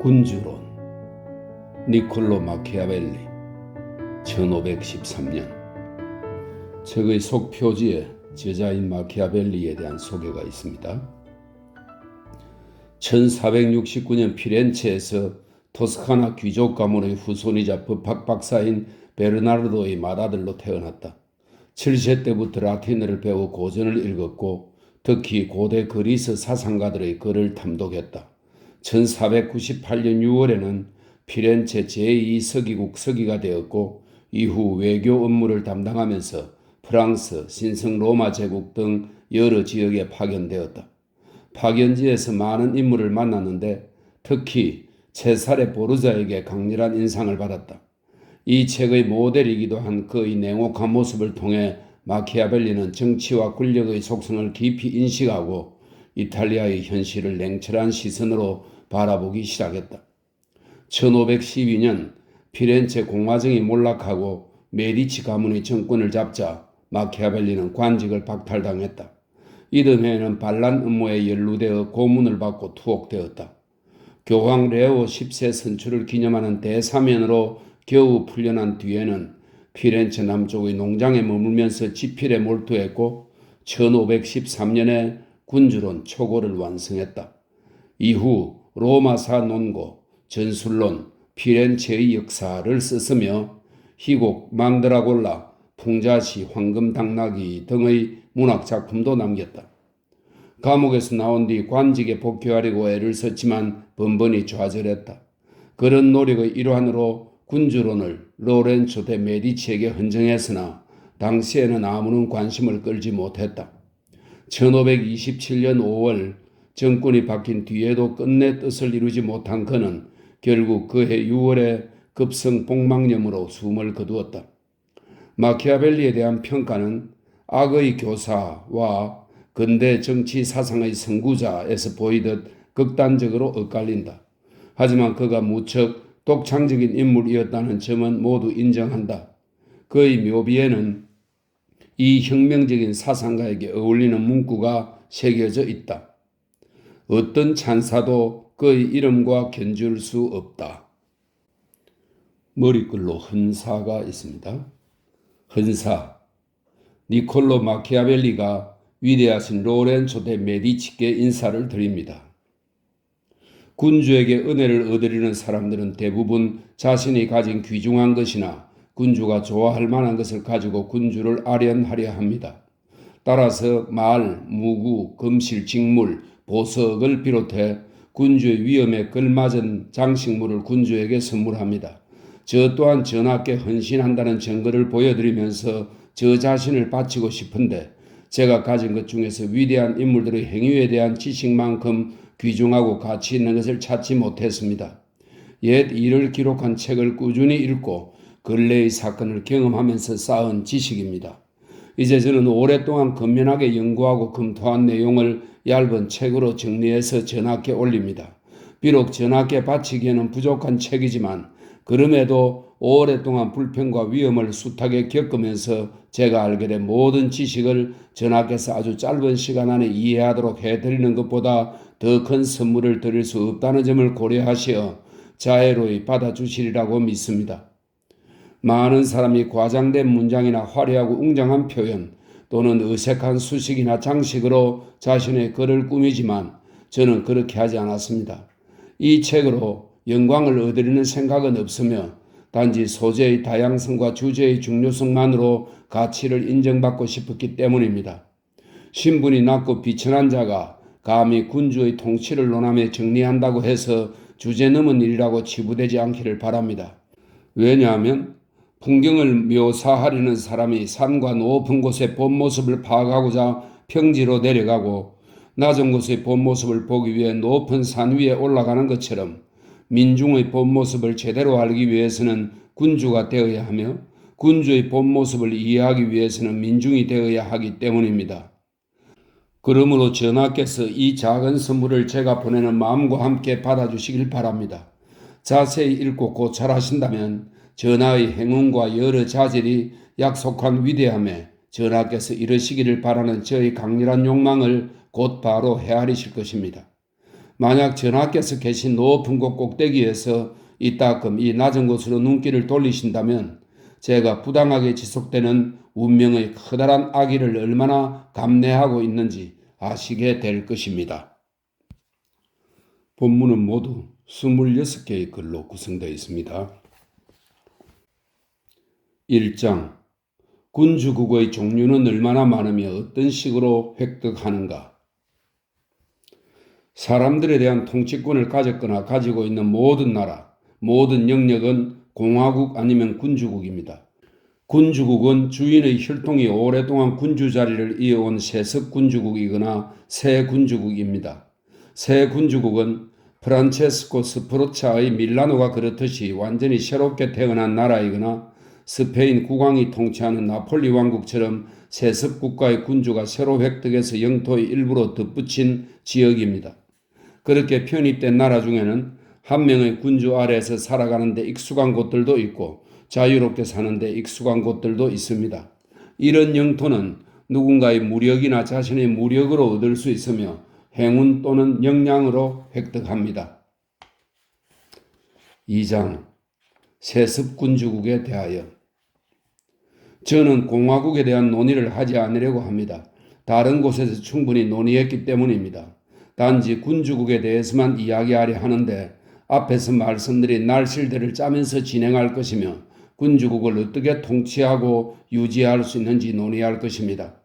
군주론 니콜로 마키아벨리 1513년. 책의 속표지에 저자인 마키아벨리에 대한 소개가 있습니다. 1469년 피렌체에서 토스카나 귀족 가문의 후손이자 법학 박사인 베르나르도의 맏아들로 태어났다. 7세 때부터 라틴어를 배워 고전을 읽었고 특히 고대 그리스 사상가들의 글을 탐독했다. 1498년 6월에는 피렌체 제2서기국 서기가 되었고 이후 외교 업무를 담당하면서 프랑스, 신성 로마 제국 등 여러 지역에 파견되었다. 파견지에서 많은 인물을 만났는데 특히 체사레 보르자에게 강렬한 인상을 받았다. 이 책의 모델이기도 한 그의 냉혹한 모습을 통해 마키아벨리는 정치와 권력의 속성을 깊이 인식하고 이탈리아의 현실을 냉철한 시선으로 바라보기 시작했다. 1512년 피렌체 공화정이 몰락하고 메디치 가문의 정권을 잡자 마키아벨리는 관직을 박탈당했다. 이듬해에는 반란 음모에 연루되어 고문을 받고 투옥되었다. 교황 레오 10세 선출을 기념하는 대사면으로 겨우 풀려난 뒤에는 피렌체 남쪽의 농장에 머물면서 지필에 몰두했고 1513년에 군주론 초고를 완성했다. 이후 로마사 논고, 전술론, 피렌체의 역사를 썼으며 희곡, 만드라골라, 풍자시, 황금당나귀 등의 문학작품도 남겼다. 감옥에서 나온 뒤 관직에 복귀하려고 애를 썼지만 번번이 좌절했다. 그런 노력의 일환으로 군주론을 로렌초 데 메디치에게 헌정했으나 당시에는 아무런 관심을 끌지 못했다. 1527년 5월 정권이 바뀐 뒤에도 끝내 뜻을 이루지 못한 그는 결국 그해 6월에 급성 복막염으로 숨을 거두었다. 마키아벨리에 대한 평가는 악의 교사와 근대 정치 사상의 선구자에서 보이듯 극단적으로 엇갈린다. 하지만 그가 무척 독창적인 인물이었다는 점은 모두 인정한다. 그의 묘비에는 이 혁명적인 사상가에게 어울리는 문구가 새겨져 있다. 어떤 찬사도 그의 이름과 견줄 수 없다. 머리글로 헌사가 있습니다. 헌사, 니콜로 마키아벨리가 위대하신 로렌초 데 메디치께 인사를 드립니다. 군주에게 은혜를 얻으려는 사람들은 대부분 자신이 가진 귀중한 것이나 군주가 좋아할 만한 것을 가지고 군주를 아련하려 합니다. 따라서 말, 무구, 금실, 직물, 보석을 비롯해 군주의 위엄에 걸맞은 장식물을 군주에게 선물합니다. 저 또한 전하께 헌신한다는 증거를 보여드리면서 저 자신을 바치고 싶은데 제가 가진 것 중에서 위대한 인물들의 행위에 대한 지식만큼 귀중하고 가치 있는 것을 찾지 못했습니다. 옛 일을 기록한 책을 꾸준히 읽고 근래의 사건을 경험하면서 쌓은 지식입니다. 이제 저는 오랫동안 근면하게 연구하고 검토한 내용을 얇은 책으로 정리해서 전하께 올립니다. 비록 전하께 바치기에는 부족한 책이지만 그럼에도 오랫동안 불평과 위험을 숱하게 겪으면서 제가 알게 된 모든 지식을 전하께서 아주 짧은 시간 안에 이해하도록 해드리는 것보다 더 큰 선물을 드릴 수 없다는 점을 고려하시어 자애로이 받아주시리라고 믿습니다. 많은 사람이 과장된 문장이나 화려하고 웅장한 표현 또는 어색한 수식이나 장식으로 자신의 글을 꾸미지만 저는 그렇게 하지 않았습니다. 이 책으로 영광을 얻으려는 생각은 없으며 단지 소재의 다양성과 주제의 중요성만으로 가치를 인정받고 싶었기 때문입니다. 신분이 낮고 비천한 자가 감히 군주의 통치를 논하며 정리한다고 해서 주제넘은 일이라고 치부되지 않기를 바랍니다. 왜냐하면 풍경을 묘사하려는 사람이 산과 높은 곳의 본 모습을 파악하고자 평지로 내려가고 낮은 곳의 본 모습을 보기 위해 높은 산 위에 올라가는 것처럼 민중의 본 모습을 제대로 알기 위해서는 군주가 되어야 하며 군주의 본 모습을 이해하기 위해서는 민중이 되어야 하기 때문입니다. 그러므로 전하께서 이 작은 선물을 제가 보내는 마음과 함께 받아주시길 바랍니다. 자세히 읽고 고찰하신다면 전하의 행운과 여러 자질이 약속한 위대함에 전하께서 이루시기를 바라는 저의 강렬한 욕망을 곧바로 헤아리실 것입니다. 만약 전하께서 계신 높은 곳 꼭대기에서 이따금 이 낮은 곳으로 눈길을 돌리신다면 제가 부당하게 지속되는 운명의 커다란 악의를 얼마나 감내하고 있는지 아시게 될 것입니다. 본문은 모두 26개의 글로 구성되어 있습니다. 1장 군주국의 종류는 얼마나 많으며 어떤 식으로 획득하는가? 사람들에 대한 통치권을 가졌거나 가지고 있는 모든 나라, 모든 영역은 공화국 아니면 군주국입니다. 군주국은 주인의 혈통이 오랫동안 군주 자리를 이어온 세습 군주국이거나 새 군주국입니다. 새 군주국은 프란체스코 스포르차의 밀라노가 그렇듯이 완전히 새롭게 태어난 나라이거나 스페인 국왕이 통치하는 나폴리 왕국처럼 세습 국가의 군주가 새로 획득해서 영토의 일부로 덧붙인 지역입니다. 그렇게 편입된 나라 중에는 한 명의 군주 아래에서 살아가는데 익숙한 곳들도 있고 자유롭게 사는데 익숙한 곳들도 있습니다. 이런 영토는 누군가의 무력이나 자신의 무력으로 얻을 수 있으며 행운 또는 역량으로 획득합니다. 2장 세습군주국에 대하여 저는 공화국에 대한 논의를 하지 않으려고 합니다. 다른 곳에서 충분히 논의했기 때문입니다. 단지 군주국에 대해서만 이야기하려 하는데 앞에서 말씀드린 날실대를 짜면서 진행할 것이며 군주국을 어떻게 통치하고 유지할 수 있는지 논의할 것입니다.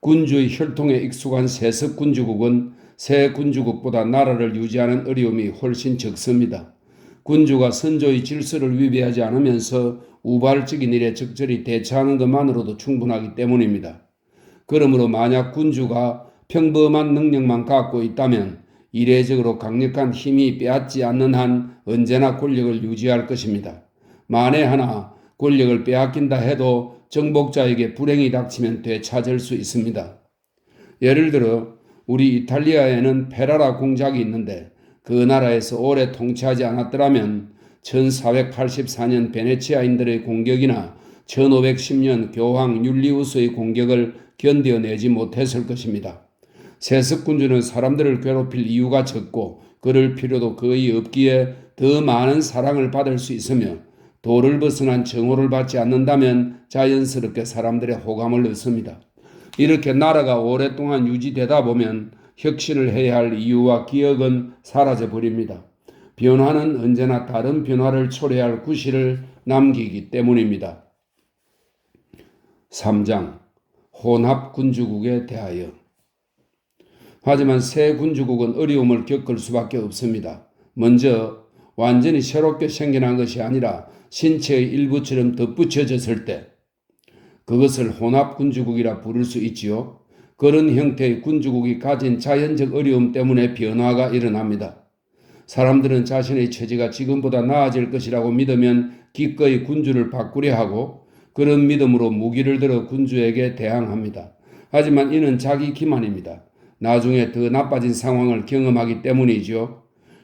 군주의 혈통에 익숙한 세습 군주국은 새 군주국보다 나라를 유지하는 어려움이 훨씬 적습니다. 군주가 선조의 질서를 위배하지 않으면서 우발적인 일에 적절히 대처하는 것만으로도 충분하기 때문입니다. 그러므로 만약 군주가 평범한 능력만 갖고 있다면 이례적으로 강력한 힘이 빼앗지 않는 한 언제나 권력을 유지할 것입니다. 만에 하나 권력을 빼앗긴다 해도 정복자에게 불행이 닥치면 되찾을 수 있습니다. 예를 들어 우리 이탈리아에는 페라라 공작이 있는데 그 나라에서 오래 통치하지 않았더라면 1484년 베네치아인들의 공격이나 1510년 교황 율리우스의 공격을 견뎌내지 못했을 것입니다. 세습군주는 사람들을 괴롭힐 이유가 적고 그럴 필요도 거의 없기에 더 많은 사랑을 받을 수 있으며 도를 벗어난 정오를 받지 않는다면 자연스럽게 사람들의 호감을 얻습니다. 이렇게 나라가 오랫동안 유지되다 보면 혁신을 해야 할 이유와 기억은 사라져 버립니다. 변화는 언제나 다른 변화를 초래할 구실을 남기기 때문입니다. 3장 혼합군주국에 대하여 하지만 새 군주국은 어려움을 겪을 수밖에 없습니다. 먼저 완전히 새롭게 생겨난 것이 아니라 신체의 일부처럼 덧붙여졌을 때 그것을 혼합군주국이라 부를 수 있지요. 그런 형태의 군주국이 가진 자연적 어려움 때문에 변화가 일어납니다. 사람들은 자신의 처지가 지금보다 나아질 것이라고 믿으면 기꺼이 군주를 바꾸려 하고 그런 믿음으로 무기를 들어 군주에게 대항합니다. 하지만 이는 자기 기만입니다. 나중에 더 나빠진 상황을 경험하기 때문이죠.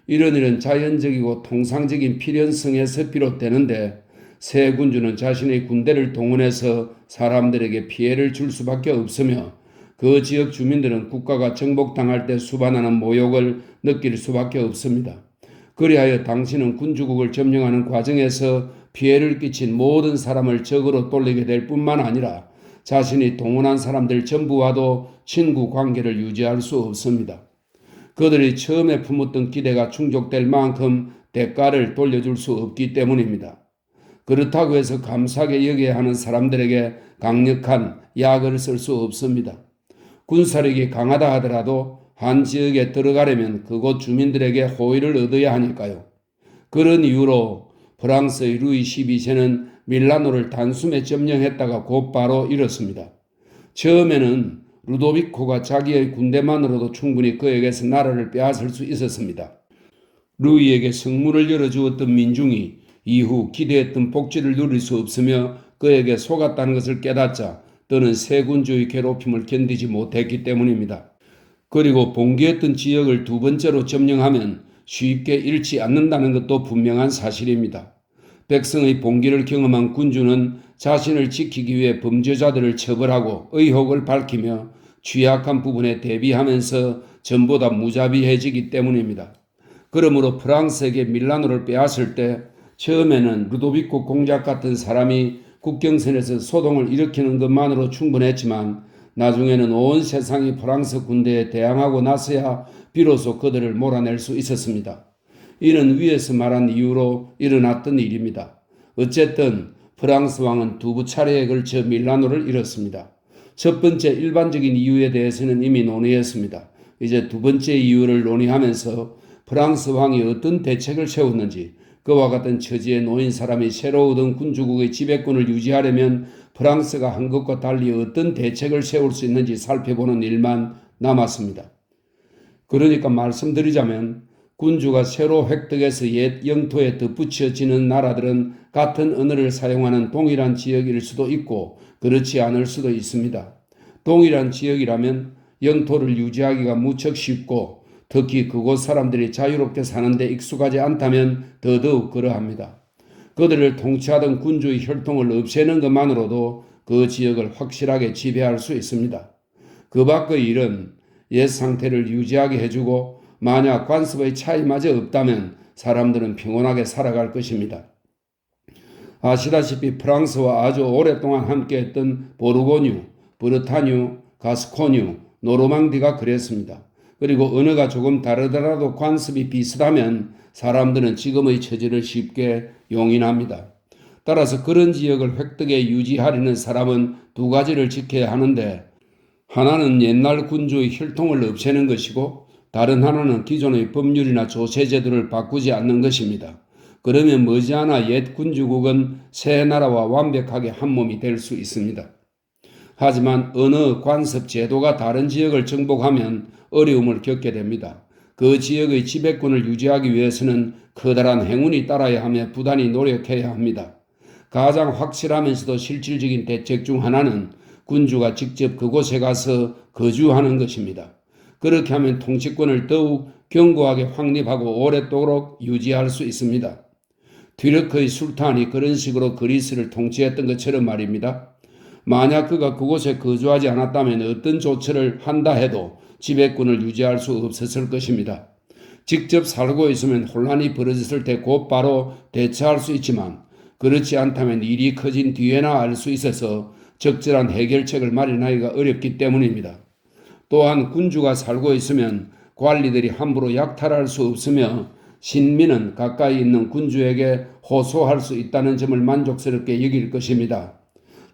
이런 일은 자연적이고 통상적인 필연성에서 비롯되는데 새 군주는 자신의 군대를 동원해서 사람들에게 피해를 줄 수밖에 없으며 그 지역 주민들은 국가가 정복당할 때 수반하는 모욕을 느낄 수밖에 없습니다. 그리하여 당신은 군주국을 점령하는 과정에서 피해를 끼친 모든 사람을 적으로 돌리게 될 뿐만 아니라 자신이 동원한 사람들 전부와도 친구 관계를 유지할 수 없습니다. 그들이 처음에 품었던 기대가 충족될 만큼 대가를 돌려줄 수 없기 때문입니다. 그렇다고 해서 감사하게 여겨야 하는 사람들에게 강력한 약을 쓸 수 없습니다. 군사력이 강하다 하더라도 한 지역에 들어가려면 그곳 주민들에게 호의를 얻어야 하니까요. 그런 이유로 프랑스의 루이 12세는 밀라노를 단숨에 점령했다가 곧바로 잃었습니다. 처음에는 루도비코가 자기의 군대만으로도 충분히 그에게서 나라를 빼앗을 수 있었습니다. 루이에게 성문을 열어주었던 민중이 이후 기대했던 복지를 누릴 수 없으며 그에게 속았다는 것을 깨닫자 또는 새 군주의 괴롭힘을 견디지 못했기 때문입니다. 그리고 봉기했던 지역을 두 번째로 점령하면 쉽게 잃지 않는다는 것도 분명한 사실입니다. 백성의 봉기를 경험한 군주는 자신을 지키기 위해 범죄자들을 처벌하고 의혹을 밝히며 취약한 부분에 대비하면서 전보다 무자비해지기 때문입니다. 그러므로 프랑스에게 밀라노를 빼앗을 때 처음에는 루도비코 공작 같은 사람이 국경선에서 소동을 일으키는 것만으로 충분했지만 나중에는 온 세상이 프랑스 군대에 대항하고 나서야 비로소 그들을 몰아낼 수 있었습니다. 이는 위에서 말한 이유로 일어났던 일입니다. 어쨌든 프랑스 왕은 두 차례에 걸쳐 밀라노를 잃었습니다. 첫 번째 일반적인 이유에 대해서는 이미 논의했습니다. 이제 두 번째 이유를 논의하면서 프랑스 왕이 어떤 대책을 세웠는지, 그와 같은 처지에 놓인 사람이 새로 얻은 군주국의 지배권을 유지하려면 프랑스가 한 것과 달리 어떤 대책을 세울 수 있는지 살펴보는 일만 남았습니다. 그러니까 말씀드리자면 군주가 새로 획득해서 옛 영토에 덧붙여지는 나라들은 같은 언어를 사용하는 동일한 지역일 수도 있고 그렇지 않을 수도 있습니다. 동일한 지역이라면 영토를 유지하기가 무척 쉽고 특히 그곳 사람들이 자유롭게 사는데 익숙하지 않다면 더더욱 그러합니다. 그들을 통치하던 군주의 혈통을 없애는 것만으로도 그 지역을 확실하게 지배할 수 있습니다. 그 밖의 일은 옛 상태를 유지하게 해주고 만약 관습의 차이마저 없다면 사람들은 평온하게 살아갈 것입니다. 아시다시피 프랑스와 아주 오랫동안 함께했던 보르고뉴, 브르타뉴, 가스코뉴, 노르망디가 그랬습니다. 그리고 언어가 조금 다르더라도 관습이 비슷하면 사람들은 지금의 처지를 쉽게 용인합니다. 따라서 그런 지역을 획득해 유지하려는 사람은 두 가지를 지켜야 하는데 하나는 옛날 군주의 혈통을 없애는 것이고 다른 하나는 기존의 법률이나 조세제도를 바꾸지 않는 것입니다. 그러면 머지않아 옛 군주국은 새 나라와 완벽하게 한 몸이 될 수 있습니다. 하지만 언어, 관습, 제도가 다른 지역을 정복하면 어려움을 겪게 됩니다. 그 지역의 지배권을 유지하기 위해서는 커다란 행운이 따라야 하며 부단히 노력해야 합니다. 가장 확실하면서도 실질적인 대책 중 하나는 군주가 직접 그곳에 가서 거주하는 것입니다. 그렇게 하면 통치권을 더욱 견고하게 확립하고 오랫도록 유지할 수 있습니다. 튀르크의 술탄이 그런 식으로 그리스를 통치했던 것처럼 말입니다. 만약 그가 그곳에 거주하지 않았다면 어떤 조처를 한다 해도 지배권을 유지할 수 없었을 것입니다. 직접 살고 있으면 혼란이 벌어졌을 때 곧바로 대처할 수 있지만 그렇지 않다면 일이 커진 뒤에나 알 수 있어서 적절한 해결책을 마련하기가 어렵기 때문입니다. 또한 군주가 살고 있으면 관리들이 함부로 약탈할 수 없으며 신민은 가까이 있는 군주에게 호소할 수 있다는 점을 만족스럽게 여길 것입니다.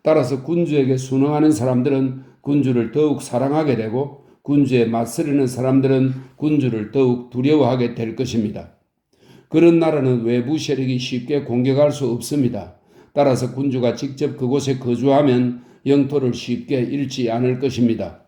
따라서 군주에게 순응하는 사람들은 군주를 더욱 사랑하게 되고 군주에 맞서려는 사람들은 군주를 더욱 두려워하게 될 것입니다. 그런 나라는 외부 세력이 쉽게 공격할 수 없습니다. 따라서 군주가 직접 그곳에 거주하면 영토를 쉽게 잃지 않을 것입니다.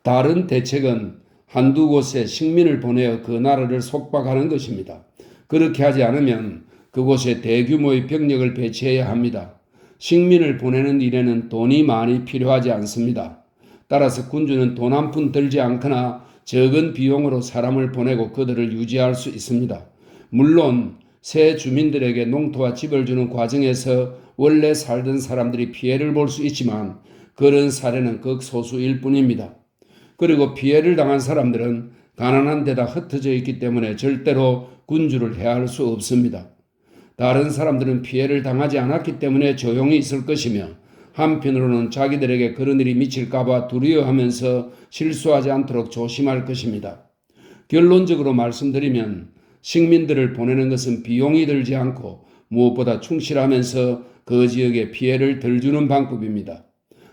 다른 대책은 한두 곳에 식민을 보내어 그 나라를 속박하는 것입니다. 그렇게 하지 않으면 그곳에 대규모의 병력을 배치해야 합니다. 식민을 보내는 일에는 돈이 많이 필요하지 않습니다. 따라서 군주는 돈 한 푼 들지 않거나 적은 비용으로 사람을 보내고 그들을 유지할 수 있습니다. 물론 새 주민들에게 농토와 집을 주는 과정에서 원래 살던 사람들이 피해를 볼 수 있지만 그런 사례는 극소수일 뿐입니다. 그리고 피해를 당한 사람들은 가난한 데다 흩어져 있기 때문에 절대로 군주를 해할 수 없습니다. 다른 사람들은 피해를 당하지 않았기 때문에 조용히 있을 것이며 한편으로는 자기들에게 그런 일이 미칠까봐 두려워하면서 실수하지 않도록 조심할 것입니다. 결론적으로 말씀드리면 식민들을 보내는 것은 비용이 들지 않고 무엇보다 충실하면서 그 지역에 피해를 덜 주는 방법입니다.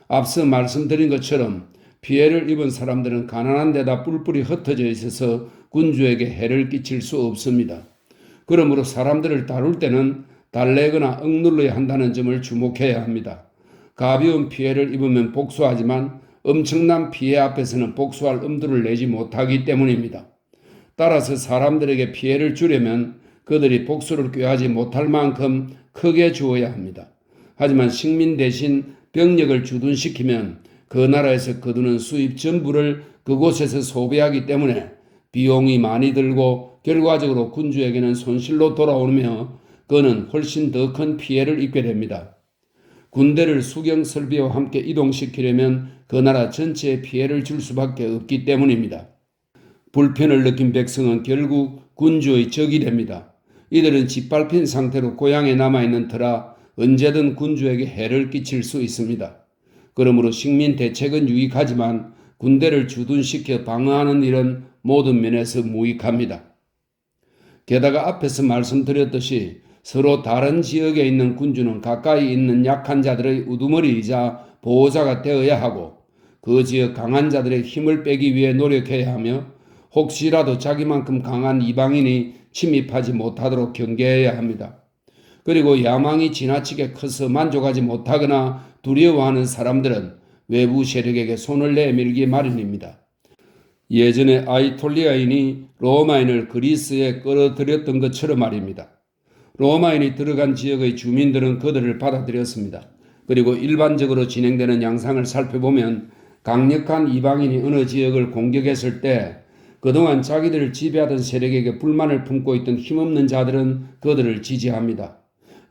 앞서 말씀드린 것처럼 피해를 입은 사람들은 가난한 데다 뿔뿔이 흩어져 있어서 군주에게 해를 끼칠 수 없습니다. 그러므로 사람들을 다룰 때는 달래거나 억눌러야 한다는 점을 주목해야 합니다. 가벼운 피해를 입으면 복수하지만 엄청난 피해 앞에서는 복수할 엄두를 내지 못하기 때문입니다. 따라서 사람들에게 피해를 주려면 그들이 복수를 꾀하지 못할 만큼 크게 주어야 합니다. 하지만 식민 대신 병력을 주둔시키면 그 나라에서 거두는 수입 전부를 그곳에서 소비하기 때문에 비용이 많이 들고 결과적으로 군주에게는 손실로 돌아오며 그는 훨씬 더 큰 피해를 입게 됩니다. 군대를 수경 설비와 함께 이동시키려면 그 나라 전체에 피해를 줄 수밖에 없기 때문입니다. 불편을 느낀 백성은 결국 군주의 적이 됩니다. 이들은 짓밟힌 상태로 고향에 남아있는 터라 언제든 군주에게 해를 끼칠 수 있습니다. 그러므로 식민 대책은 유익하지만 군대를 주둔시켜 방어하는 일은 모든 면에서 무익합니다. 게다가 앞에서 말씀드렸듯이 서로 다른 지역에 있는 군주는 가까이 있는 약한 자들의 우두머리이자 보호자가 되어야 하고 그 지역 강한 자들의 힘을 빼기 위해 노력해야 하며 혹시라도 자기만큼 강한 이방인이 침입하지 못하도록 경계해야 합니다. 그리고 야망이 지나치게 커서 만족하지 못하거나 두려워하는 사람들은 외부 세력에게 손을 내밀기 마련입니다. 예전에 아이톨리아인이 로마인을 그리스에 끌어들였던 것처럼 말입니다. 로마인이 들어간 지역의 주민들은 그들을 받아들였습니다. 그리고 일반적으로 진행되는 양상을 살펴보면 강력한 이방인이 어느 지역을 공격했을 때 그동안 자기들을 지배하던 세력에게 불만을 품고 있던 힘없는 자들은 그들을 지지합니다.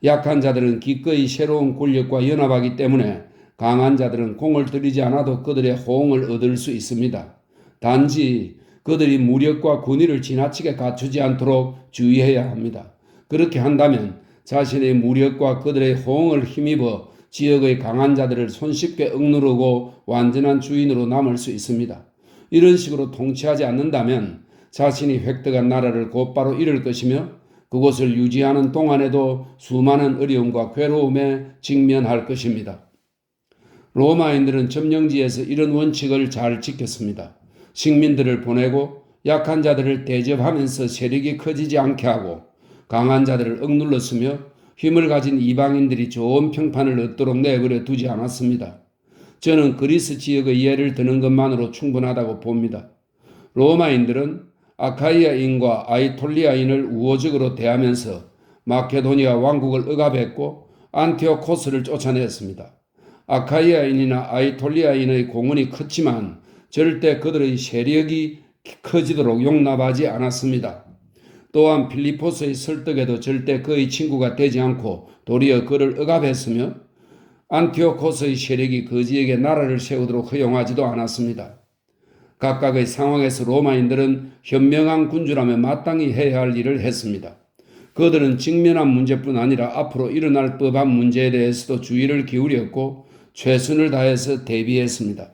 약한 자들은 기꺼이 새로운 권력과 연합하기 때문에 강한 자들은 공을 들이지 않아도 그들의 호응을 얻을 수 있습니다. 단지 그들이 무력과 권위를 지나치게 갖추지 않도록 주의해야 합니다. 그렇게 한다면 자신의 무력과 그들의 호응을 힘입어 지역의 강한 자들을 손쉽게 억누르고 완전한 주인으로 남을 수 있습니다. 이런 식으로 통치하지 않는다면 자신이 획득한 나라를 곧바로 잃을 것이며 그곳을 유지하는 동안에도 수많은 어려움과 괴로움에 직면할 것입니다. 로마인들은 점령지에서 이런 원칙을 잘 지켰습니다. 식민들을 보내고 약한 자들을 대접하면서 세력이 커지지 않게 하고 강한 자들을 억눌렀으며 힘을 가진 이방인들이 좋은 평판을 얻도록 내버려 두지 않았습니다. 저는 그리스 지역의 예를 드는 것만으로 충분하다고 봅니다. 로마인들은 아카이아인과 아이톨리아인을 우호적으로 대하면서 마케도니아 왕국을 억압했고 안티오코스를 쫓아냈습니다. 아카이아인이나 아이톨리아인의 공헌이 컸지만 절대 그들의 세력이 커지도록 용납하지 않았습니다. 또한 필리포스의 설득에도 절대 그의 친구가 되지 않고 도리어 그를 억압했으며 안티오코스의 세력이 그 지역에 나라를 세우도록 허용하지도 않았습니다. 각각의 상황에서 로마인들은 현명한 군주라면 마땅히 해야 할 일을 했습니다. 그들은 직면한 문제뿐 아니라 앞으로 일어날 법한 문제에 대해서도 주의를 기울였고 최선을 다해서 대비했습니다.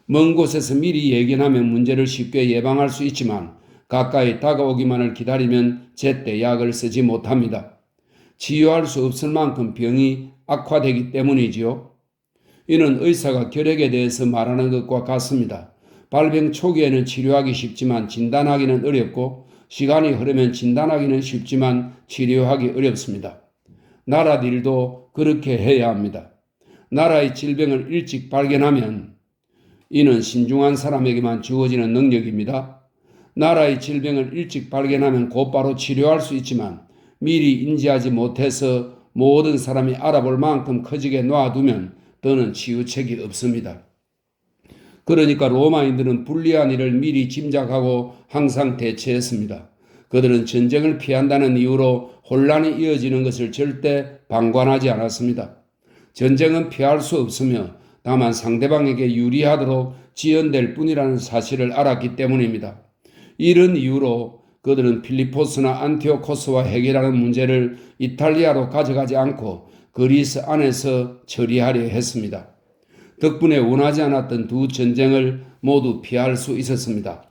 먼 곳에서 미리 예견하면 문제를 쉽게 예방할 수 있지만 가까이 다가오기만을 기다리면 제때 약을 쓰지 못합니다. 치유할 수 없을 만큼 병이 악화되기 때문이지요. 이는 의사가 결핵에 대해서 말하는 것과 같습니다. 발병 초기에는 치료하기 쉽지만 진단하기는 어렵고 시간이 흐르면 진단하기는 쉽지만 치료하기 어렵습니다. 나라들도 그렇게 해야 합니다. 나라의 질병을 일찍 발견하면 이는 신중한 사람에게만 주어지는 능력입니다. 나라의 질병을 일찍 발견하면 곧바로 치료할 수 있지만 미리 인지하지 못해서 모든 사람이 알아볼 만큼 커지게 놔두면 더는 치유책이 없습니다. 그러니까 로마인들은 불리한 일을 미리 짐작하고 항상 대처했습니다. 그들은 전쟁을 피한다는 이유로 혼란이 이어지는 것을 절대 방관하지 않았습니다. 전쟁은 피할 수 없으며 다만 상대방에게 유리하도록 지연될 뿐이라는 사실을 알았기 때문입니다. 이런 이유로 그들은 필리포스나 안티오코스와 해결하는 문제를 이탈리아로 가져가지 않고 그리스 안에서 처리하려 했습니다. 덕분에 원하지 않았던 두 전쟁을 모두 피할 수 있었습니다.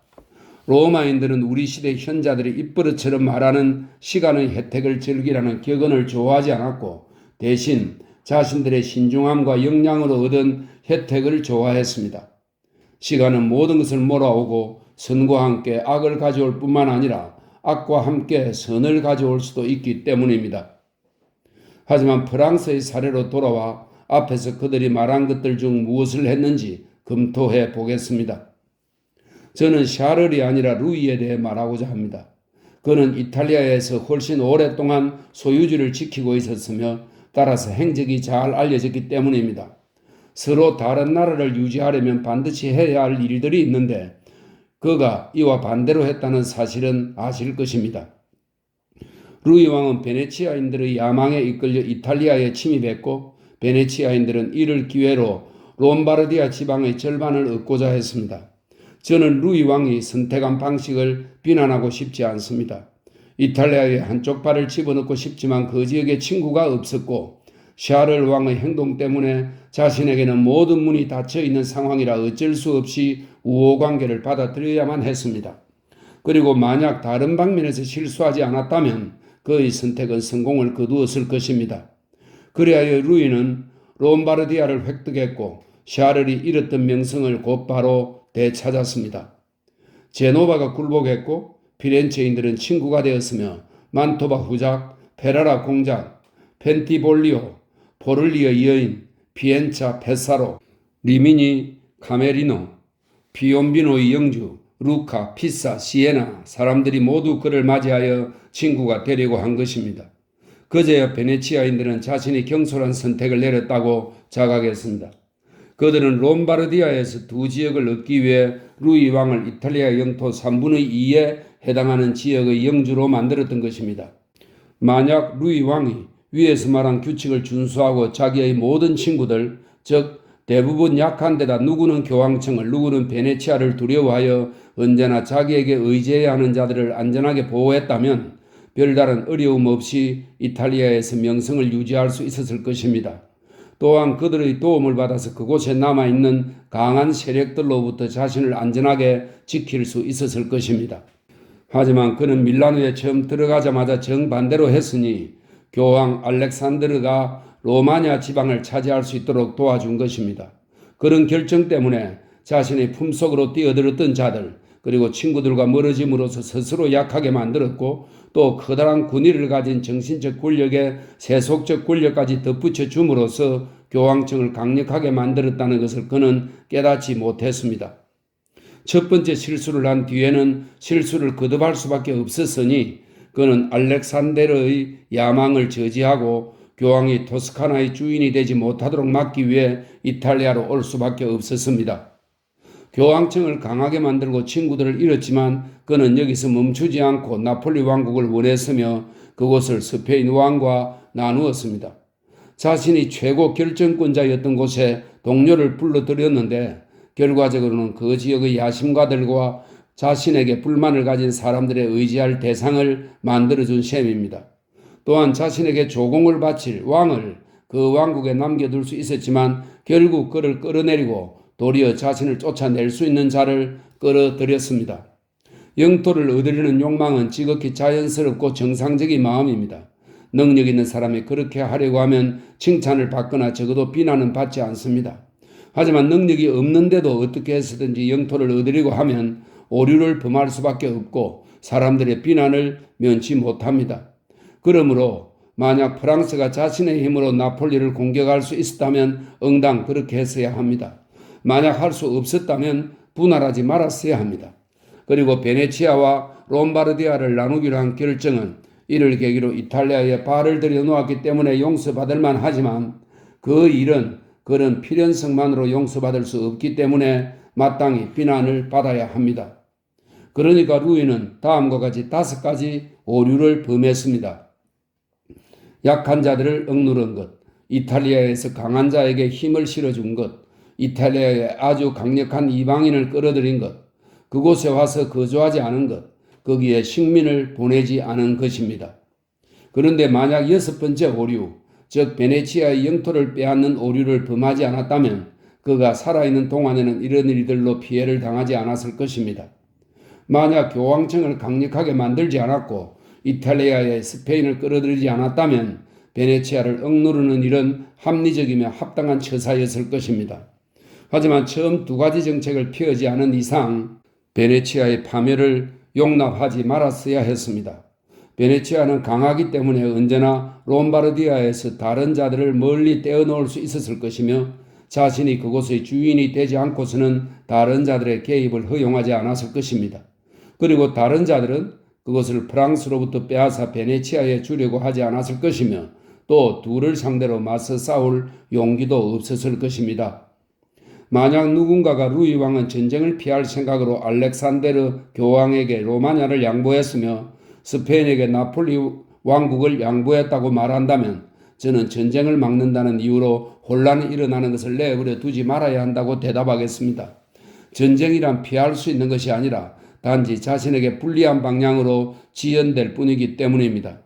로마인들은 우리 시대 현자들이 입버릇처럼 말하는 시간의 혜택을 즐기라는 격언을 좋아하지 않았고 대신 자신들의 신중함과 역량으로 얻은 혜택을 좋아했습니다. 시간은 모든 것을 몰아오고 선과 함께 악을 가져올 뿐만 아니라 악과 함께 선을 가져올 수도 있기 때문입니다. 하지만 프랑스의 사례로 돌아와 앞에서 그들이 말한 것들 중 무엇을 했는지 검토해 보겠습니다. 저는 샤를이 아니라 루이에 대해 말하고자 합니다. 그는 이탈리아에서 훨씬 오랫동안 소유지를 지키고 있었으며 따라서 행적이 잘 알려졌기 때문입니다. 서로 다른 나라를 유지하려면 반드시 해야 할 일들이 있는데 그가 이와 반대로 했다는 사실은 아실 것입니다. 루이 왕은 베네치아인들의 야망에 이끌려 이탈리아에 침입했고 베네치아인들은 이를 기회로 롬바르디아 지방의 절반을 얻고자 했습니다. 저는 루이 왕이 선택한 방식을 비난하고 싶지 않습니다. 이탈리아의 한쪽 발을 집어넣고 싶지만 그 지역에 친구가 없었고 샤를 왕의 행동 때문에 자신에게는 모든 문이 닫혀 있는 상황이라 어쩔 수 없이 우호관계를 받아들여야만 했습니다. 그리고 만약 다른 방면에서 실수하지 않았다면 그의 선택은 성공을 거두었을 것입니다. 그리하여 루이는 롬바르디아를 획득했고 샤를이 잃었던 명성을 곧바로 되찾았습니다. 제노바가 굴복했고 피렌체인들은 친구가 되었으며 만토바 후작, 페라라 공작, 펜티볼리오, 포를리의 여인, 비엔차 페사로, 리미니 카메리노, 피옴비노의 영주, 루카, 피사, 시에나 사람들이 모두 그를 맞이하여 친구가 되려고 한 것입니다. 그제야 베네치아인들은 자신이 경솔한 선택을 내렸다고 자각했습니다. 그들은 롬바르디아에서 두 지역을 얻기 위해 루이 왕을 이탈리아 영토 3분의 2에 해당하는 지역의 영주로 만들었던 것입니다. 만약 루이 왕이 위에서 말한 규칙을 준수하고 자기의 모든 친구들, 즉 대부분 약한 데다 누구는 교황청을 누구는 베네치아를 두려워하여 언제나 자기에게 의지해야 하는 자들을 안전하게 보호했다면 별다른 어려움 없이 이탈리아에서 명성을 유지할 수 있었을 것입니다. 또한 그들의 도움을 받아서 그곳에 남아있는 강한 세력들로부터 자신을 안전하게 지킬 수 있었을 것입니다. 하지만 그는 밀라노에 처음 들어가자마자 정반대로 했으니 교황 알렉산드르가 로마냐 지방을 차지할 수 있도록 도와준 것입니다. 그런 결정 때문에 자신의 품속으로 뛰어들었던 자들 그리고 친구들과 멀어짐으로써 스스로 약하게 만들었고 또 커다란 군의를 가진 정신적 권력에 세속적 권력까지 덧붙여 줌으로써 교황청을 강력하게 만들었다는 것을 그는 깨닫지 못했습니다. 첫 번째 실수를 한 뒤에는 실수를 거듭할 수밖에 없었으니 그는 알렉산데르의 야망을 저지하고 교황이 토스카나의 주인이 되지 못하도록 막기 위해 이탈리아로 올 수밖에 없었습니다. 교황청을 강하게 만들고 친구들을 잃었지만 그는 여기서 멈추지 않고 나폴리 왕국을 원했으며 그곳을 스페인 왕과 나누었습니다. 자신이 최고 결정권자였던 곳에 동료를 불러들였는데 결과적으로는 그 지역의 야심가들과 자신에게 불만을 가진 사람들의 의지할 대상을 만들어준 셈입니다. 또한 자신에게 조공을 바칠 왕을 그 왕국에 남겨둘 수 있었지만 결국 그를 끌어내리고 도리어 자신을 쫓아낼 수 있는 자를 끌어들였습니다. 영토를 얻으려는 욕망은 지극히 자연스럽고 정상적인 마음입니다. 능력 있는 사람이 그렇게 하려고 하면 칭찬을 받거나 적어도 비난은 받지 않습니다. 하지만 능력이 없는데도 어떻게 해서든지 영토를 얻으려고 하면 오류를 범할 수밖에 없고 사람들의 비난을 면치 못합니다. 그러므로 만약 프랑스가 자신의 힘으로 나폴리를 공격할 수 있었다면 응당 그렇게 했어야 합니다. 만약 할 수 없었다면 분할하지 말았어야 합니다. 그리고 베네치아와 롬바르디아를 나누기로 한 결정은 이를 계기로 이탈리아에 발을 들여놓았기 때문에 용서받을 만하지만 그 일은 그런 필연성만으로 용서받을 수 없기 때문에 마땅히 비난을 받아야 합니다. 그러니까 루이는 다음과 같이 5가지 오류를 범했습니다. 약한 자들을 억누른 것, 이탈리아에서 강한 자에게 힘을 실어준 것, 이탈리아에 아주 강력한 이방인을 끌어들인 것, 그곳에 와서 거주하지 않은 것, 거기에 식민을 보내지 않은 것입니다. 그런데 만약 6번째 오류, 즉 베네치아의 영토를 빼앗는 오류를 범하지 않았다면 그가 살아있는 동안에는 이런 일들로 피해를 당하지 않았을 것입니다. 만약 교황청을 강력하게 만들지 않았고 이탈리아에 스페인을 끌어들이지 않았다면 베네치아를 억누르는 일은 합리적이며 합당한 처사였을 것입니다. 하지만 처음 2가지 정책을 피하지 않은 이상 베네치아의 파멸을 용납하지 말았어야 했습니다. 베네치아는 강하기 때문에 언제나 롬바르디아에서 다른 자들을 멀리 떼어놓을 수 있었을 것이며 자신이 그곳의 주인이 되지 않고서는 다른 자들의 개입을 허용하지 않았을 것입니다. 그리고 다른 자들은 그것을 프랑스로부터 빼앗아 베네치아에 주려고 하지 않았을 것이며 또 둘을 상대로 맞서 싸울 용기도 없었을 것입니다. 만약 누군가가 루이 왕은 전쟁을 피할 생각으로 알렉산데르 교황에게 로마냐를 양보했으며 스페인에게 나폴리 왕국을 양보했다고 말한다면 저는 전쟁을 막는다는 이유로 혼란이 일어나는 것을 내버려 두지 말아야 한다고 대답하겠습니다. 전쟁이란 피할 수 있는 것이 아니라 단지 자신에게 불리한 방향으로 지연될 뿐이기 때문입니다.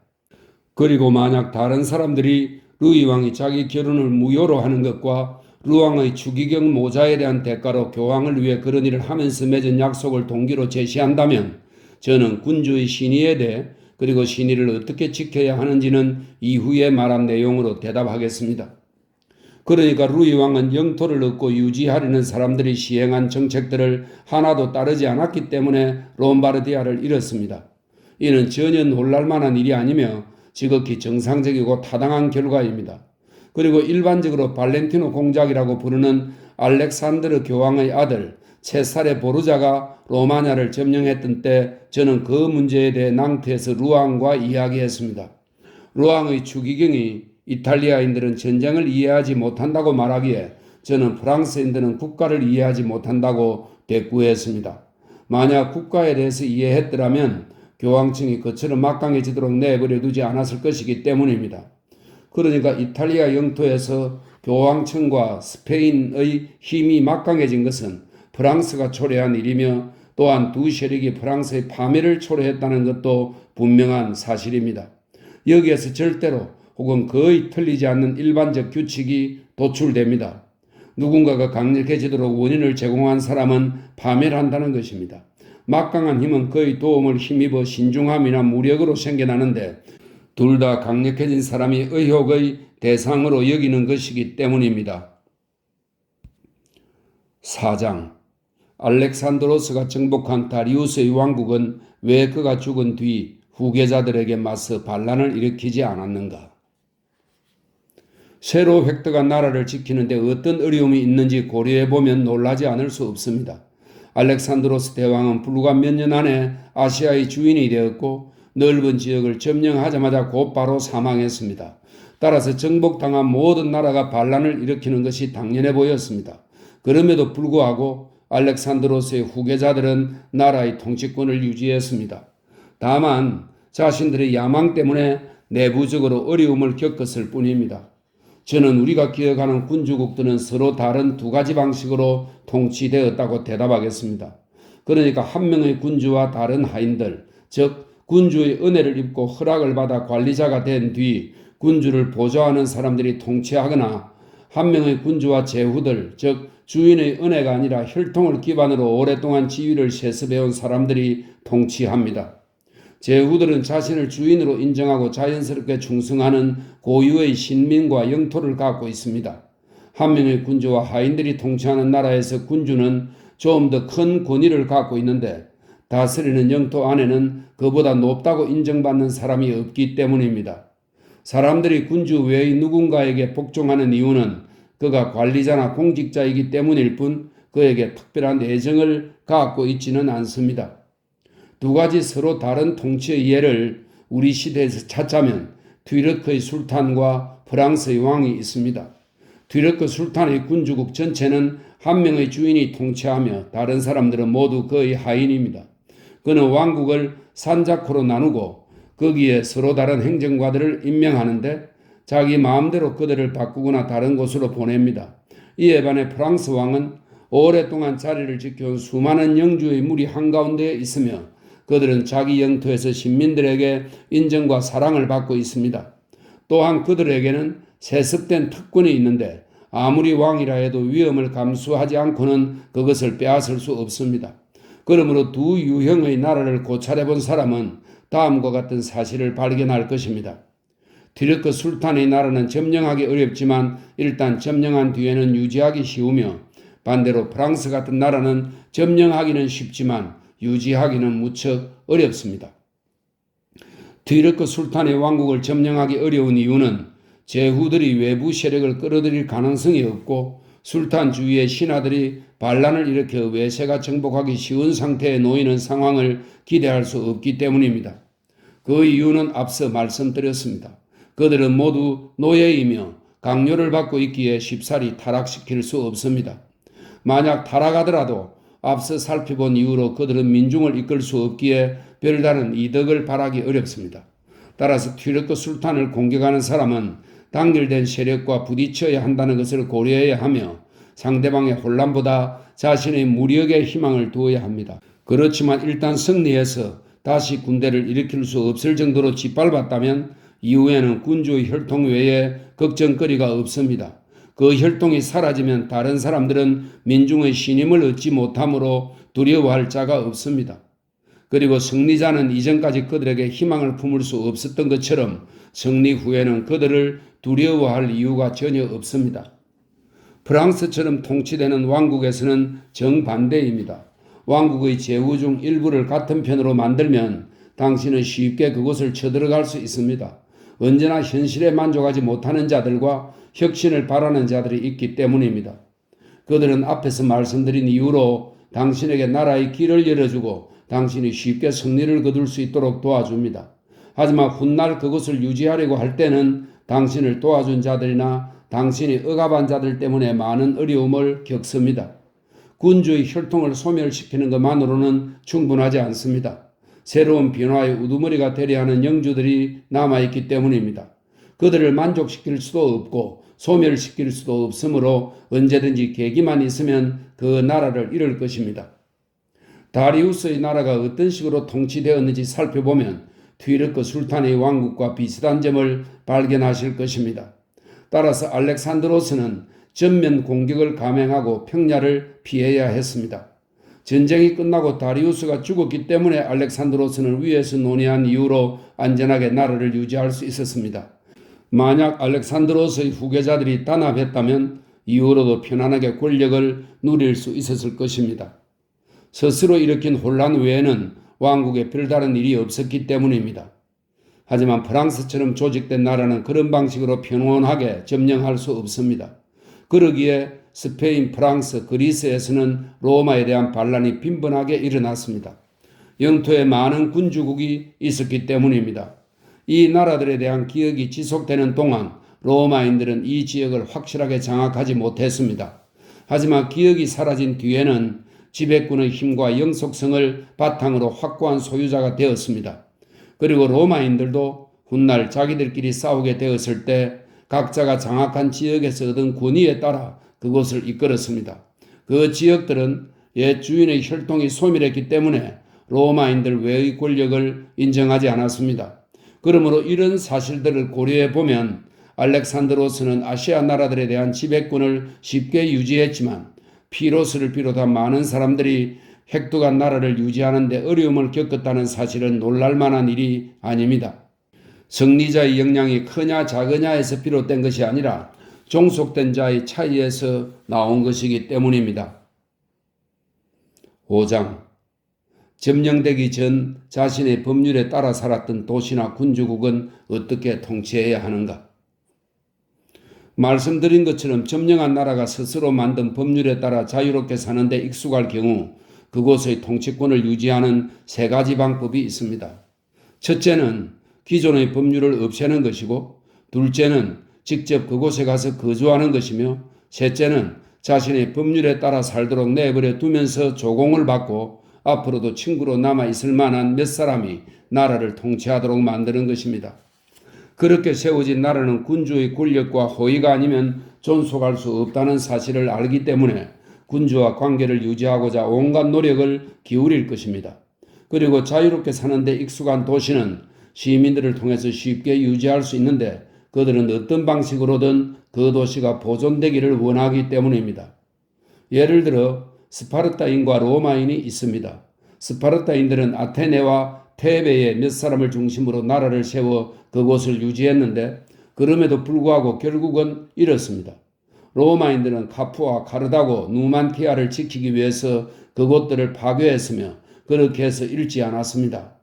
그리고 만약 다른 사람들이 루이 왕이 자기 결혼을 무효로 하는 것과 루 왕의 추기경 모자에 대한 대가로 교황을 위해 그런 일을 하면서 맺은 약속을 동기로 제시한다면 저는 군주의 신의에 대해 그리고 신의를 어떻게 지켜야 하는지는 이후에 말한 내용으로 대답하겠습니다. 그러니까 루이 왕은 영토를 얻고 유지하려는 사람들이 시행한 정책들을 하나도 따르지 않았기 때문에 롬바르디아를 잃었습니다. 이는 전혀 놀랄 만한 일이 아니며 지극히 정상적이고 타당한 결과입니다. 그리고 일반적으로 발렌티노 공작이라고 부르는 알렉산드르 교황의 아들 체사레 보르자가 로마냐를 점령했던 때 저는 그 문제에 대해 낭트에서 루왕과 이야기했습니다. 루왕의 추기경이 이탈리아인들은 전쟁을 이해하지 못한다고 말하기에 저는 프랑스인들은 국가를 이해하지 못한다고 대꾸했습니다. 만약 국가에 대해서 이해했더라면 교황청이 그처럼 막강해지도록 내버려 두지 않았을 것이기 때문입니다. 그러니까 이탈리아 영토에서 교황청과 스페인의 힘이 막강해진 것은 프랑스가 초래한 일이며 또한 두 세력이 프랑스의 파멸을 초래했다는 것도 분명한 사실입니다. 여기에서 절대로 혹은 거의 틀리지 않는 일반적 규칙이 도출됩니다. 누군가가 강력해지도록 원인을 제공한 사람은 파멸한다는 것입니다. 막강한 힘은 그의 도움을 힘입어 신중함이나 무력으로 생겨나는데 둘 다 강력해진 사람이 의혹의 대상으로 여기는 것이기 때문입니다. 4장 알렉산드로스가 정복한 다리우스의 왕국은 왜 그가 죽은 뒤 후계자들에게 맞서 반란을 일으키지 않았는가? 새로 획득한 나라를 지키는데 어떤 어려움이 있는지 고려해보면 놀라지 않을 수 없습니다. 알렉산드로스 대왕은 불과 몇 년 안에 아시아의 주인이 되었고 넓은 지역을 점령하자마자 곧바로 사망했습니다. 따라서 정복당한 모든 나라가 반란을 일으키는 것이 당연해 보였습니다. 그럼에도 불구하고 알렉산드로스의 후계자들은 나라의 통치권을 유지했습니다. 다만 자신들의 야망 때문에 내부적으로 어려움을 겪었을 뿐입니다. 저는 우리가 기억하는 군주국들은 서로 다른 두 가지 방식으로 통치되었다고 대답하겠습니다. 그러니까 한 명의 군주와 다른 하인들, 즉 군주의 은혜를 입고 허락을 받아 관리자가 된 뒤 군주를 보좌하는 사람들이 통치하거나 한 명의 군주와 제후들, 즉 주인의 은혜가 아니라 혈통을 기반으로 오랫동안 지위를 세습해온 사람들이 통치합니다. 제후들은 자신을 주인으로 인정하고 자연스럽게 충성하는 고유의 신민과 영토를 갖고 있습니다. 한 명의 군주와 하인들이 통치하는 나라에서 군주는 좀 더 큰 권위를 갖고 있는데 다스리는 영토 안에는 그보다 높다고 인정받는 사람이 없기 때문입니다. 사람들이 군주 외의 누군가에게 복종하는 이유는 그가 관리자나 공직자이기 때문일 뿐 그에게 특별한 애정을 갖고 있지는 않습니다. 두 가지 서로 다른 통치의 예를 우리 시대에서 찾자면 튀르크의 술탄과 프랑스의 왕이 있습니다. 튀르크 술탄의 군주국 전체는 한 명의 주인이 통치하며 다른 사람들은 모두 그의 하인입니다. 그는 왕국을 산자코로 나누고 거기에 서로 다른 행정관들을 임명하는데 자기 마음대로 그들을 바꾸거나 다른 곳으로 보냅니다. 이에 반해 프랑스 왕은 오랫동안 자리를 지켜온 수많은 영주의 무리 한가운데에 있으며 그들은 자기 영토에서 시민들에게 인정과 사랑을 받고 있습니다. 또한 그들에게는 세습된 특권이 있는데 아무리 왕이라 해도 위험을 감수하지 않고는 그것을 빼앗을 수 없습니다. 그러므로 두 유형의 나라를 고찰해 본 사람은 다음과 같은 사실을 발견할 것입니다. 튀르크 술탄의 나라는 점령하기 어렵지만 일단 점령한 뒤에는 유지하기 쉬우며 반대로 프랑스 같은 나라는 점령하기는 쉽지만 유지하기는 무척 어렵습니다. 튀르크 술탄의 왕국을 점령하기 어려운 이유는 제후들이 외부 세력을 끌어들일 가능성이 없고 술탄 주위의 신하들이 반란을 일으켜 외세가 정복하기 쉬운 상태에 놓이는 상황을 기대할 수 없기 때문입니다. 그 이유는 앞서 말씀드렸습니다. 그들은 모두 노예이며 강요를 받고 있기에 쉽사리 타락시킬 수 없습니다. 만약 타락하더라도 앞서 살펴본 이유로 그들은 민중을 이끌 수 없기에 별다른 이득을 바라기 어렵습니다. 따라서 튀르크 술탄을 공격하는 사람은 단결된 세력과 부딪혀야 한다는 것을 고려해야 하며 상대방의 혼란보다 자신의 무력에 희망을 두어야 합니다. 그렇지만 일단 승리해서 다시 군대를 일으킬 수 없을 정도로 짓밟았다면 이후에는 군주의 혈통 외에 걱정거리가 없습니다. 그 혈통이 사라지면 다른 사람들은 민중의 신임을 얻지 못하므로 두려워할 자가 없습니다. 그리고 승리자는 이전까지 그들에게 희망을 품을 수 없었던 것처럼 승리 후에는 그들을 두려워할 이유가 전혀 없습니다. 프랑스처럼 통치되는 왕국에서는 정반대입니다. 왕국의 제후 중 일부를 같은 편으로 만들면 당신은 쉽게 그곳을 쳐들어갈 수 있습니다. 언제나 현실에 만족하지 못하는 자들과 혁신을 바라는 자들이 있기 때문입니다. 그들은 앞에서 말씀드린 이유로 당신에게 나라의 길을 열어주고 당신이 쉽게 승리를 거둘 수 있도록 도와줍니다. 하지만 훗날 그것을 유지하려고 할 때는 당신을 도와준 자들이나 당신이 억압한 자들 때문에 많은 어려움을 겪습니다. 군주의 혈통을 소멸시키는 것만으로는 충분하지 않습니다. 새로운 변화의 우두머리가 되려 하는 영주들이 남아있기 때문입니다. 그들을 만족시킬 수도 없고 소멸시킬 수도 없으므로 언제든지 계기만 있으면 그 나라를 잃을 것입니다. 다리우스의 나라가 어떤 식으로 통치되었는지 살펴보면 튀르크 술탄의 왕국과 비슷한 점을 발견하실 것입니다. 따라서 알렉산드로스는 전면 공격을 감행하고 평야를 피해야 했습니다. 전쟁이 끝나고 다리우스가 죽었기 때문에 알렉산드로스는 위에서 논의한 이유로 안전하게 나라를 유지할 수 있었습니다. 만약 알렉산드로스의 후계자들이 단합했다면 이후로도 편안하게 권력을 누릴 수 있었을 것입니다. 스스로 일으킨 혼란 외에는 왕국에 별다른 일이 없었기 때문입니다. 하지만 프랑스처럼 조직된 나라는 그런 방식으로 평온하게 점령할 수 없습니다. 그러기에 스페인, 프랑스, 그리스에서는 로마에 대한 반란이 빈번하게 일어났습니다. 영토에 많은 군주국이 있었기 때문입니다. 이 나라들에 대한 기억이 지속되는 동안 로마인들은 이 지역을 확실하게 장악하지 못했습니다. 하지만 기억이 사라진 뒤에는 지배꾼의 힘과 영속성을 바탕으로 확고한 소유자가 되었습니다. 그리고 로마인들도 훗날 자기들끼리 싸우게 되었을 때 각자가 장악한 지역에서 얻은 권위에 따라 그곳을 이끌었습니다. 그 지역들은 옛 주인의 혈통이 소멸했기 때문에 로마인들 외의 권력을 인정하지 않았습니다. 그러므로 이런 사실들을 고려해 보면 알렉산드로스는 아시아 나라들에 대한 지배권을 쉽게 유지했지만 피로스를 비롯한 많은 사람들이 핵두간 나라를 유지하는 데 어려움을 겪었다는 사실은 놀랄만한 일이 아닙니다. 승리자의 역량이 크냐 작으냐에서 비롯된 것이 아니라 종속된 자의 차이에서 나온 것이기 때문입니다. 5장 점령되기 전 자신의 법률에 따라 살았던 도시나 군주국은 어떻게 통치해야 하는가? 말씀드린 것처럼 점령한 나라가 스스로 만든 법률에 따라 자유롭게 사는 데 익숙할 경우 그곳의 통치권을 유지하는 세 가지 방법이 있습니다. 첫째는 기존의 법률을 없애는 것이고, 둘째는 직접 그곳에 가서 거주하는 것이며, 셋째는 자신의 법률에 따라 살도록 내버려 두면서 조공을 받고 앞으로도 친구로 남아 있을 만한 몇 사람이 나라를 통치하도록 만드는 것입니다. 그렇게 세워진 나라는 군주의 권력과 호의가 아니면 존속할 수 없다는 사실을 알기 때문에 군주와 관계를 유지하고자 온갖 노력을 기울일 것입니다. 그리고 자유롭게 사는 데 익숙한 도시는 시민들을 통해서 쉽게 유지할 수 있는데 그들은 어떤 방식으로든 그 도시가 보존되기를 원하기 때문입니다. 예를 들어 스파르타인과 로마인이 있습니다. 스파르타인들은 아테네와 테베의 몇 사람을 중심으로 나라를 세워 그곳을 유지했는데 그럼에도 불구하고 결국은 잃었습니다. 로마인들은 카푸와 카르다고, 누만티아를 지키기 위해서 그곳들을 파괴했으며 그렇게 해서 잃지 않았습니다.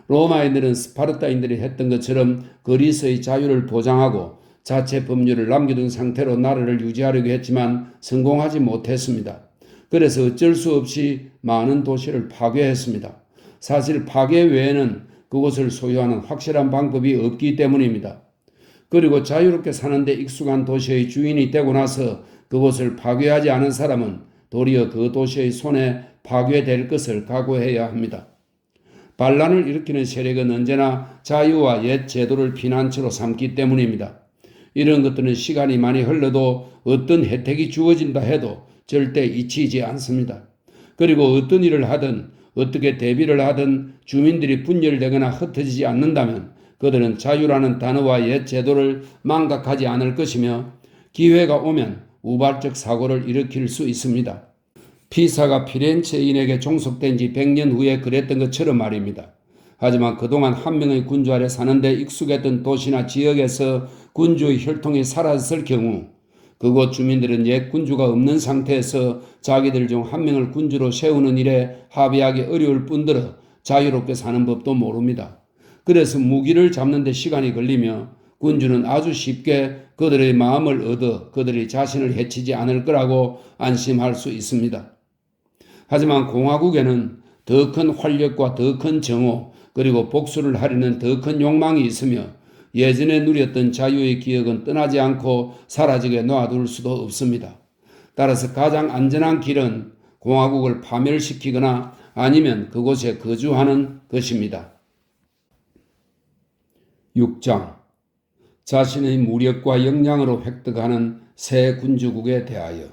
로마인들은 스파르타인들이 했던 것처럼 그리스의 자유를 보장하고 자체 법률을 남겨둔 상태로 나라를 유지하려고 했지만 성공하지 못했습니다. 그래서 어쩔 수 없이 많은 도시를 파괴했습니다. 사실 파괴 외에는 그곳을 소유하는 확실한 방법이 없기 때문입니다. 그리고 자유롭게 사는데 익숙한 도시의 주인이 되고 나서 그곳을 파괴하지 않은 사람은 도리어 그 도시의 손에 파괴될 것을 각오해야 합니다. 반란을 일으키는 세력은 언제나 자유와 옛 제도를 피난처로 삼기 때문입니다. 이런 것들은 시간이 많이 흘러도 어떤 혜택이 주어진다 해도 절대 잊히지 않습니다. 그리고 어떤 일을 하든 어떻게 대비를 하든 주민들이 분열되거나 흩어지지 않는다면 그들은 자유라는 단어와 옛 제도를 망각하지 않을 것이며 기회가 오면 우발적 사고를 일으킬 수 있습니다. 피사가 피렌체인에게 종속된 지 100년 후에 그랬던 것처럼 말입니다. 하지만 그동안 한 명의 군주 아래 사는데 익숙했던 도시나 지역에서 군주의 혈통이 사라졌을 경우 그곳 주민들은 옛 군주가 없는 상태에서 자기들 중 한 명을 군주로 세우는 일에 합의하기 어려울 뿐더러 자유롭게 사는 법도 모릅니다. 그래서 무기를 잡는 데 시간이 걸리며 군주는 아주 쉽게 그들의 마음을 얻어 그들이 자신을 해치지 않을 거라고 안심할 수 있습니다. 하지만 공화국에는 더 큰 활력과 더 큰 정오 그리고 복수를 하려는 더 큰 욕망이 있으며 예전에 누렸던 자유의 기억은 떠나지 않고 사라지게 놔둘 수도 없습니다. 따라서 가장 안전한 길은 공화국을 파멸시키거나 아니면 그곳에 거주하는 것입니다. 6장 자신의 무력과 역량으로 획득하는 새 군주국에 대하여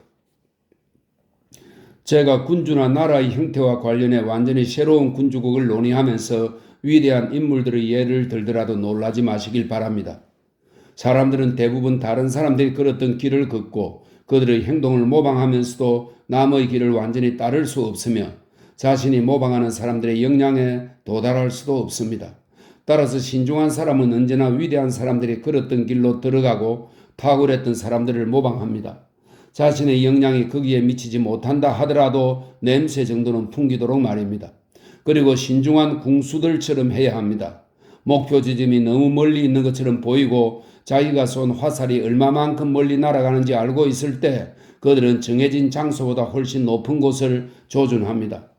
제가 군주나 나라의 형태와 관련해 완전히 새로운 군주국을 논의하면서 위대한 인물들의 예를 들더라도 놀라지 마시길 바랍니다. 사람들은 대부분 다른 사람들이 걸었던 길을 걷고 그들의 행동을 모방하면서도 남의 길을 완전히 따를 수 없으며 자신이 모방하는 사람들의 역량에 도달할 수도 없습니다. 따라서 신중한 사람은 언제나 위대한 사람들이 걸었던 길로 들어가고 탁월했던 사람들을 모방합니다. 자신의 역량이 거기에 미치지 못한다 하더라도 냄새 정도는 풍기도록 말입니다. 그리고 신중한 궁수들처럼 해야 합니다. 목표 지점이 너무 멀리 있는 것처럼 보이고 자기가 쏜 화살이 얼마만큼 멀리 날아가는지 알고 있을 때 그들은 정해진 장소보다 훨씬 높은 곳을 조준합니다.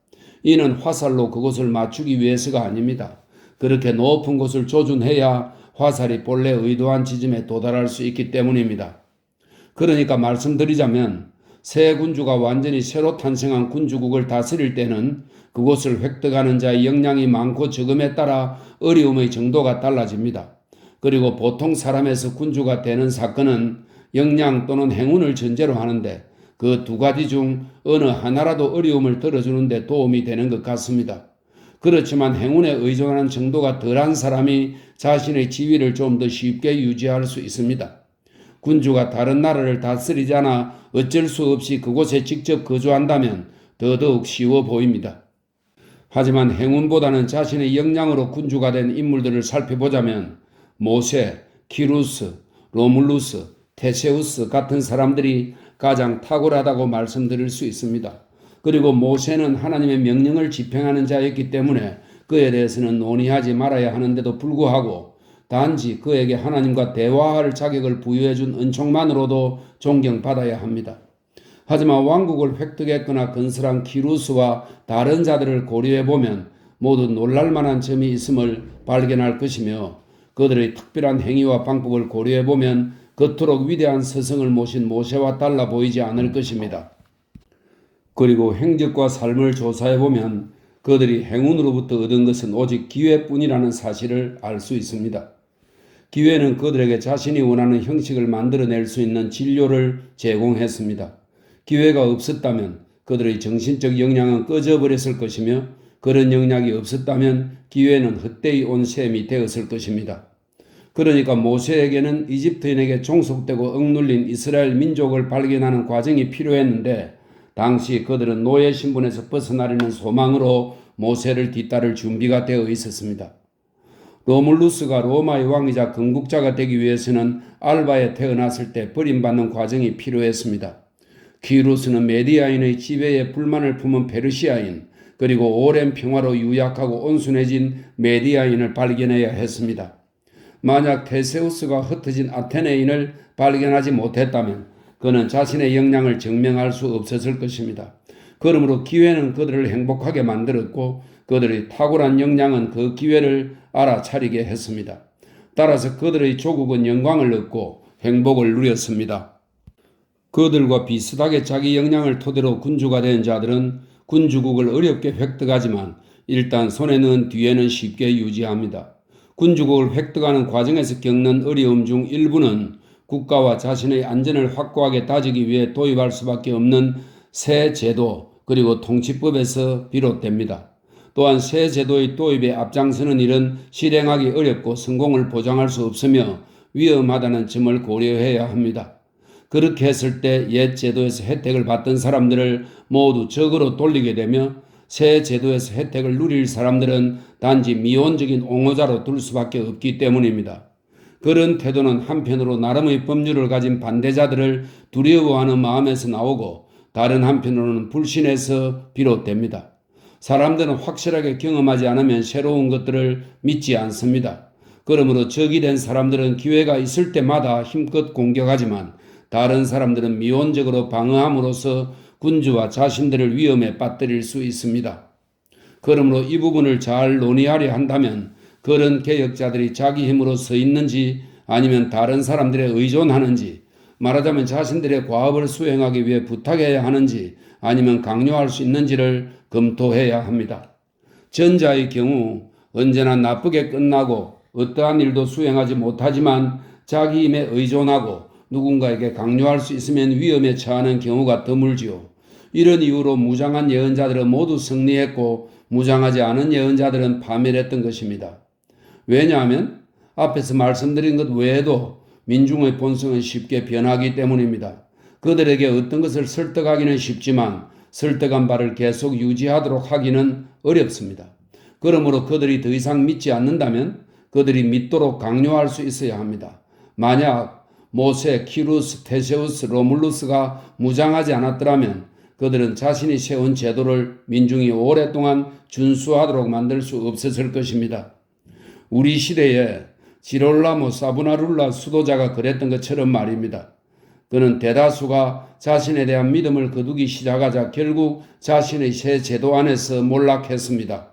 이는 화살로 그곳을 맞추기 위해서가 아닙니다. 그렇게 높은 곳을 조준해야 화살이 본래 의도한 지점에 도달할 수 있기 때문입니다. 그러니까 말씀드리자면 새 군주가 완전히 새로 탄생한 군주국을 다스릴 때는 그곳을 획득하는 자의 역량이 많고 적음에 따라 어려움의 정도가 달라집니다. 그리고 보통 사람에서 군주가 되는 사건은 역량 또는 행운을 전제로 하는데 그 두 가지 중 어느 하나라도 어려움을 덜어주는 데 도움이 되는 것 같습니다. 그렇지만 행운에 의존하는 정도가 덜한 사람이 자신의 지위를 좀 더 쉽게 유지할 수 있습니다. 군주가 다른 나라를 다스리자나 어쩔 수 없이 그곳에 직접 거주한다면 더더욱 쉬워 보입니다. 하지만 행운보다는 자신의 역량으로 군주가 된 인물들을 살펴보자면 모세, 키루스, 로물루스, 테세우스 같은 사람들이 가장 탁월하다고 말씀드릴 수 있습니다. 그리고 모세는 하나님의 명령을 집행하는 자였기 때문에 그에 대해서는 논의하지 말아야 하는데도 불구하고 단지 그에게 하나님과 대화할 자격을 부여해준 은총만으로도 존경받아야 합니다. 하지만 왕국을 획득했거나 건설한 키루스와 다른 자들을 고려해보면 모두 놀랄만한 점이 있음을 발견할 것이며 그들의 특별한 행위와 방법을 고려해보면 그토록 위대한 스승을 모신 모세와 달라 보이지 않을 것입니다. 그리고 행적과 삶을 조사해보면 그들이 행운으로부터 얻은 것은 오직 기회뿐이라는 사실을 알 수 있습니다. 기회는 그들에게 자신이 원하는 형식을 만들어낼 수 있는 진료를 제공했습니다. 기회가 없었다면 그들의 정신적 역량은 꺼져버렸을 것이며 그런 역량이 없었다면 기회는 헛되이 온 셈이 되었을 것입니다. 그러니까 모세에게는 이집트인에게 종속되고 억눌린 이스라엘 민족을 발견하는 과정이 필요했는데 당시 그들은 노예 신분에서 벗어나려는 소망으로 모세를 뒤따를 준비가 되어 있었습니다. 로물루스가 로마의 왕이자 건국자가 되기 위해서는 알바에 태어났을 때 버림받는 과정이 필요했습니다. 키루스는 메디아인의 지배에 불만을 품은 페르시아인 그리고 오랜 평화로 유약하고 온순해진 메디아인을 발견해야 했습니다. 만약 테세우스가 흩어진 아테네인을 발견하지 못했다면 그는 자신의 역량을 증명할 수 없었을 것입니다. 그러므로 기회는 그들을 행복하게 만들었고 그들의 탁월한 역량은 그 기회를 알아차리게 했습니다. 따라서 그들의 조국은 영광을 얻고 행복을 누렸습니다. 그들과 비슷하게 자기 역량을 토대로 군주가 된 자들은 군주국을 어렵게 획득하지만 일단 손에 넣은 뒤에는 쉽게 유지합니다. 군주국을 획득하는 과정에서 겪는 어려움 중 일부는 국가와 자신의 안전을 확고하게 따지기 위해 도입할 수밖에 없는 새 제도 그리고 통치법에서 비롯됩니다. 또한 새 제도의 도입에 앞장서는 일은 실행하기 어렵고 성공을 보장할 수 없으며 위험하다는 점을 고려해야 합니다. 그렇게 했을 때 옛 제도에서 혜택을 받던 사람들을 모두 적으로 돌리게 되며 새 제도에서 혜택을 누릴 사람들은 단지 미온적인 옹호자로 둘 수밖에 없기 때문입니다. 그런 태도는 한편으로 나름의 법률을 가진 반대자들을 두려워하는 마음에서 나오고 다른 한편으로는 불신에서 비롯됩니다. 사람들은 확실하게 경험하지 않으면 새로운 것들을 믿지 않습니다. 그러므로 적이 된 사람들은 기회가 있을 때마다 힘껏 공격하지만 다른 사람들은 미온적으로 방어함으로써 군주와 자신들을 위험에 빠뜨릴 수 있습니다. 그러므로 이 부분을 잘 논의하려 한다면 그런 개혁자들이 자기 힘으로 서 있는지 아니면 다른 사람들에 의존하는지, 말하자면 자신들의 과업을 수행하기 위해 부탁해야 하는지 아니면 강요할 수 있는지를 검토해야 합니다. 전자의 경우 언제나 나쁘게 끝나고 어떠한 일도 수행하지 못하지만 자기 힘에 의존하고 누군가에게 강요할 수 있으면 위험에 처하는 경우가 드물지요. 이런 이유로 무장한 예언자들은 모두 승리했고 무장하지 않은 예언자들은 파멸했던 것입니다. 왜냐하면 앞에서 말씀드린 것 외에도 민중의 본성은 쉽게 변하기 때문입니다. 그들에게 어떤 것을 설득하기는 쉽지만 설득한 바를 계속 유지하도록 하기는 어렵습니다. 그러므로 그들이 더 이상 믿지 않는다면 그들이 믿도록 강요할 수 있어야 합니다. 만약 모세, 키루스, 테세우스, 로물루스가 무장하지 않았더라면 그들은 자신이 세운 제도를 민중이 오랫동안 준수하도록 만들 수 없었을 것입니다. 우리 시대에 지롤라모 사부나룰라 수도자가 그랬던 것처럼 말입니다. 그는 대다수가 자신에 대한 믿음을 거두기 시작하자 결국 자신의 새 제도 안에서 몰락했습니다.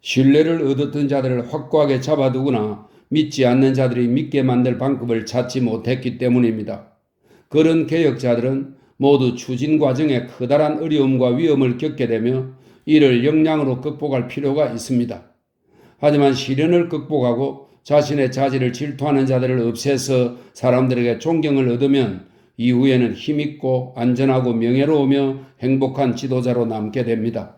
신뢰를 얻었던 자들을 확고하게 잡아두거나 믿지 않는 자들이 믿게 만들 방법을 찾지 못했기 때문입니다. 그런 개혁자들은 모두 추진 과정에 커다란 어려움과 위험을 겪게 되며 이를 역량으로 극복할 필요가 있습니다. 하지만 시련을 극복하고 자신의 자질을 질투하는 자들을 없애서 사람들에게 존경을 얻으면 이후에는 힘있고 안전하고 명예로우며 행복한 지도자로 남게 됩니다.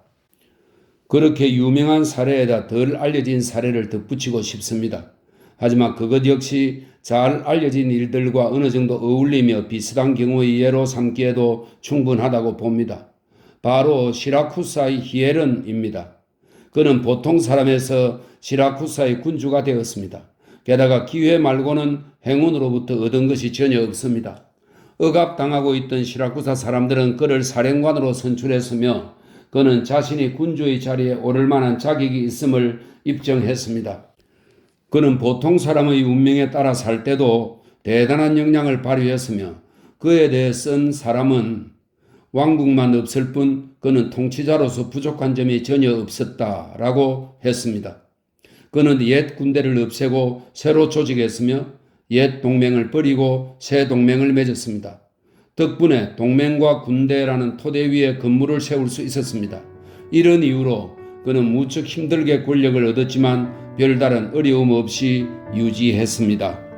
그렇게 유명한 사례에다 덜 알려진 사례를 덧붙이고 싶습니다. 하지만 그것 역시 잘 알려진 일들과 어느 정도 어울리며 비슷한 경우의 예로 삼기에도 충분하다고 봅니다. 바로 시라쿠사의 히에른입니다. 그는 보통 사람에서 시라쿠사의 군주가 되었습니다. 게다가 기회 말고는 행운으로부터 얻은 것이 전혀 없습니다. 억압당하고 있던 시라쿠사 사람들은 그를 사령관으로 선출했으며 그는 자신이 군주의 자리에 오를 만한 자격이 있음을 입증했습니다. 그는 보통 사람의 운명에 따라 살 때도 대단한 역량을 발휘했으며 그에 대해 쓴 사람은 왕국만 없을 뿐 그는 통치자로서 부족한 점이 전혀 없었다라고 했습니다. 그는 옛 군대를 없애고 새로 조직했으며 옛 동맹을 버리고 새 동맹을 맺었습니다. 덕분에 동맹과 군대라는 토대 위에 건물을 세울 수 있었습니다. 이런 이유로 그는 무척 힘들게 권력을 얻었지만 별다른 어려움 없이 유지했습니다.